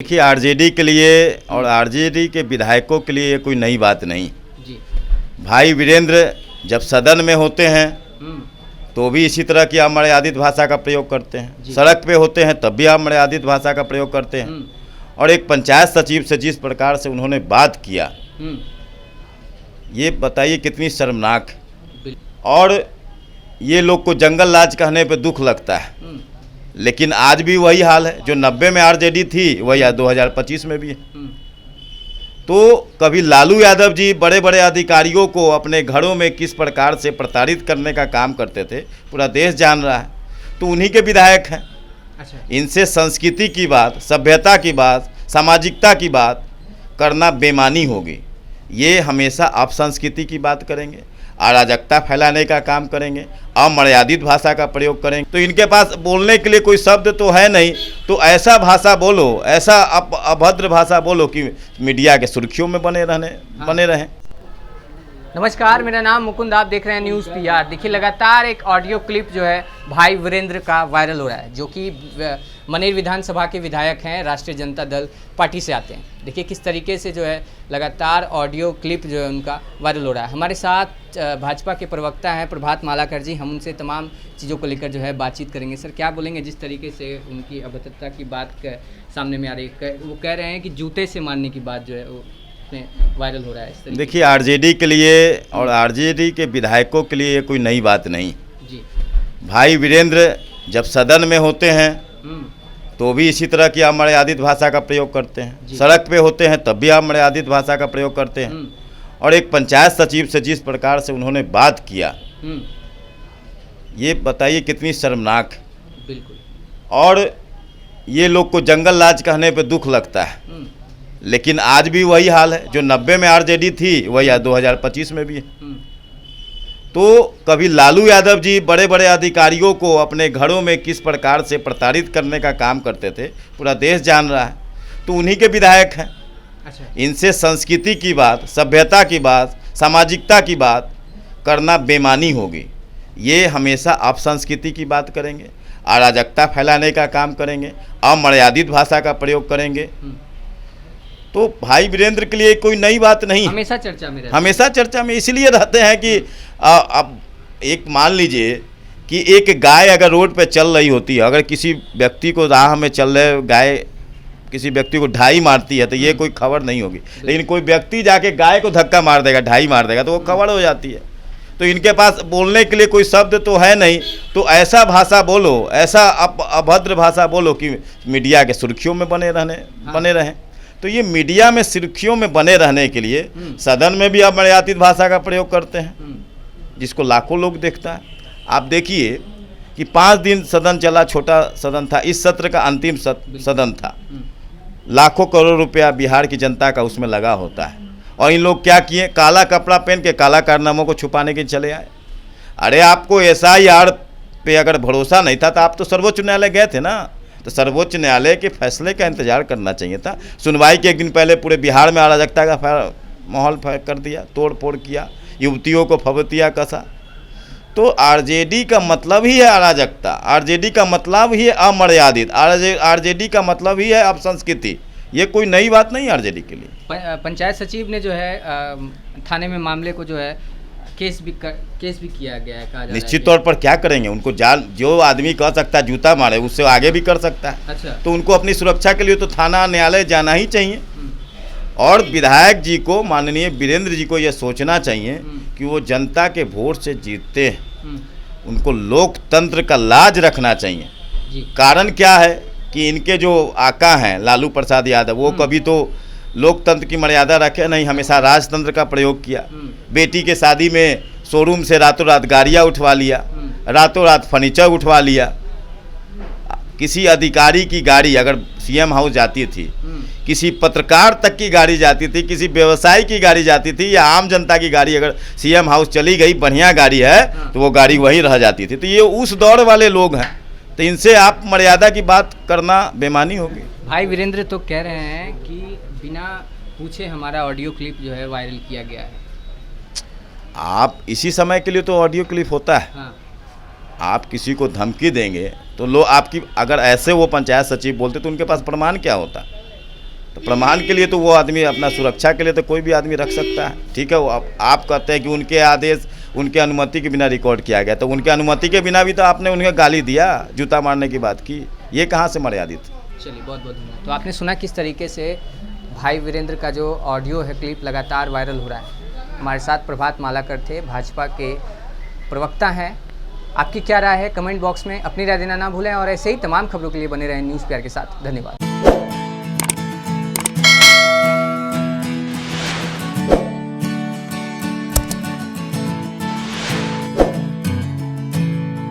देखिए आरजेडी के लिए और आरजेडी के विधायकों के लिए ये कोई नई बात नहीं जी। भाई वीरेंद्र जब सदन में होते हैं तो भी इसी तरह की अमर्यादित भाषा का प्रयोग करते हैं, सड़क पे होते हैं तब भी अमर्यादित भाषा का प्रयोग करते हैं। और एक पंचायत सचिव से जिस प्रकार से उन्होंने बात किया, ये बताइए कितनी शर्मनाक है। और ये लोग को जंगल राज कहने पे दुख लगता है, लेकिन आज भी वही हाल है जो 90 में आरजेडी थी वही 2025 में भी है। तो कभी लालू यादव जी बड़े बड़े अधिकारियों को अपने घरों में किस प्रकार से प्रताड़ित करने का काम करते थे पूरा देश जान रहा है, तो उन्हीं के विधायक हैं। अच्छा। इनसे संस्कृति की बात, सभ्यता की बात, सामाजिकता की बात करना बेईमानी होगी। ये हमेशा अपसंस्कृति की बात करेंगे, अराजकता फैलाने का काम करेंगे, अमर्यादित भाषा का प्रयोग करेंगे। तो इनके पास बोलने के लिए कोई शब्द तो है नहीं, तो ऐसा भाषा बोलो, ऐसा अभद्र भाषा बोलो कि मीडिया के सुर्खियों में बने रहें। नमस्कार, मेरा नाम मुकुंद, आप देख रहे हैं न्यूज़ पीआर। देखिए लगातार एक ऑडियो क्लिप जो है भाई वीरेंद्र का वायरल हो रहा है, जो कि मनेर विधानसभा के विधायक हैं, राष्ट्रीय जनता दल पार्टी से आते हैं। देखिए किस तरीके से जो है लगातार ऑडियो क्लिप जो है उनका वायरल हो रहा है। हमारे साथ भाजपा के प्रवक्ता हैं प्रभात मालाकर जी, हम उनसे तमाम चीज़ों को लेकर जो है बातचीत करेंगे। सर क्या बोलेंगे जिस तरीके से उनकी अभद्रता की बात सामने में आ रही है? वो कह रहे हैं कि जूते से मारने की बात जो है वो वायरल हो रहा है। देखिए आरजेडी के लिए और आरजेडी के विधायकों के लिए ये कोई नई बात नहीं जी। भाई वीरेंद्र जब सदन में होते हैं तो भी इसी तरह की अमर्यादित भाषा का प्रयोग करते हैं, सड़क पे होते हैं तब भी अमर्यादित भाषा का प्रयोग करते हैं। और एक पंचायत सचिव से जिस प्रकार से उन्होंने बात किया, ये बताइए कितनी शर्मनाक है। बिल्कुल। और ये लोग को जंगल राज कहने पे दुख लगता है, लेकिन आज भी वही हाल है जो 90 में आरजेडी थी वही 2025 में भी है। तो कभी लालू यादव जी बड़े बड़े अधिकारियों को अपने घरों में किस प्रकार से प्रताड़ित करने का काम करते थे पूरा देश जान रहा है, तो उन्हीं के विधायक हैं। अच्छा। इनसे संस्कृति की बात, सभ्यता की बात, सामाजिकता की बात करना बेईमानी होगी। ये हमेशा अपसंस्कृति की बात करेंगे, अराजकता फैलाने का काम करेंगे, अमर्यादित भाषा का प्रयोग करेंगे। तो भाई वीरेंद्र के लिए कोई नई बात नहीं, हमेशा चर्चा में हमेशा चर्चा में इसलिए रहते हैं कि अब एक मान लीजिए कि एक गाय अगर रोड पे चल रही होती है, अगर किसी व्यक्ति को राह में चल रहे गाय किसी व्यक्ति को ढाई मारती है तो ये कोई खबर नहीं होगी, लेकिन कोई व्यक्ति जाके गाय को धक्का मार देगा, ढाई मार देगा तो वो खबर हो जाती है। तो इनके पास बोलने के लिए कोई शब्द तो है नहीं, तो ऐसा भाषा बोलो, ऐसा अभद्र भाषा बोलो कि मीडिया के सुर्खियों में बने रहें। तो ये मीडिया में सुर्खियों में बने रहने के लिए सदन में भी अमर्यादित भाषा का प्रयोग करते हैं, जिसको लाखों लोग देखता है। आप देखिए कि 5 दिन सदन चला, छोटा सदन था, इस सत्र का अंतिम सदन था। लाखों करोड़ रुपया बिहार की जनता का उसमें लगा होता है, और इन लोग क्या किए, काला कपड़ा पहन के काला कारनामों को छुपाने के चले आए। अरे आपको SIR पे अगर भरोसा नहीं था तो आप तो सर्वोच्च न्यायालय गए थे ना, तो सर्वोच्च न्यायालय के फैसले का इंतजार करना चाहिए था। सुनवाई के एक दिन पहले पूरे बिहार में अराजकता का माहौल कर दिया, तोड़ फोड़ किया, युवतियों को फबतिया कसा। तो आरजेडी का मतलब ही है अराजकता, आरजेडी का मतलब ही है अमर्यादित, आरजेडी का मतलब ही है अपसंस्कृति। ये कोई नई बात नहीं आरजेडी के लिए। पंचायत सचिव ने जो है थाने में मामले को जो है केस भी किया गया है, कहा जा रहा है। निश्चित तौर पर क्या करेंगे, उनको जो आदमी कह सकता है जूता मारे उससे आगे भी कर सकता है। अच्छा। तो उनको अपनी सुरक्षा के लिए तो थाना न्यायालय जाना ही चाहिए। और विधायक जी को, माननीय वीरेंद्र जी को यह सोचना चाहिए कि वो जनता के वोट से जीतते हैं, उनको लोकतंत्र का लाज रखना चाहिए। कारण क्या है कि इनके जो आका हैं लालू प्रसाद यादव, वो कभी तो लोकतंत्र की मर्यादा रखे नहीं, हमेशा राजतंत्र का प्रयोग किया। बेटी के शादी में शोरूम से रातों रात गाड़ियाँ उठवा लिया, रातों रात फर्नीचर उठवा लिया। किसी अधिकारी की गाड़ी अगर CM हाउस जाती थी, किसी पत्रकार तक की गाड़ी जाती थी, किसी व्यवसायी की गाड़ी जाती थी, या आम जनता की गाड़ी अगर CM हाउस चली गई, बढ़िया गाड़ी है, तो वो गाड़ी वहीं रह जाती थी। तो ये उस दौर वाले लोग हैं, तो इनसे आप मर्यादा की बात करना बेईमानी होगी। भाई वीरेंद्र तो कह रहे हैं कि बिना पूछे हमारा ऑडियो क्लिप जो है वायरल किया गया है। आप इसी समय के लिए तो ऑडियो क्लिप होता है। हाँ। आप किसी को धमकी देंगे तो लोग आपकी, अगर ऐसे वो पंचायत सचिव बोलते तो उनके पास प्रमाण क्या होता। तो प्रमाण के लिए तो वो आदमी अपना सुरक्षा के लिए तो कोई भी आदमी रख सकता है। ठीक है, वो आप कहते हैं कि उनके आदेश उनके अनुमति के बिना रिकॉर्ड किया गया, तो उनके अनुमति के बिना भी तो आपने उन्हें गाली दिया, जूता मारने की बात की, ये कहाँ से मर्यादित? चलिए, बहुत बहुत धन्यवाद। तो आपने सुना किस तरीके से भाई वीरेंद्र का जो ऑडियो है, क्लिप लगातार वायरल हो रहा है। हमारे साथ प्रभात मालाकर थे, भाजपा के प्रवक्ता हैं। आपकी क्या राय है कमेंट बॉक्स में अपनी राय देना ना भूलें और ऐसे ही तमाम खबरों के लिए बने रहें न्यूज़ पीआर के साथ। धन्यवाद।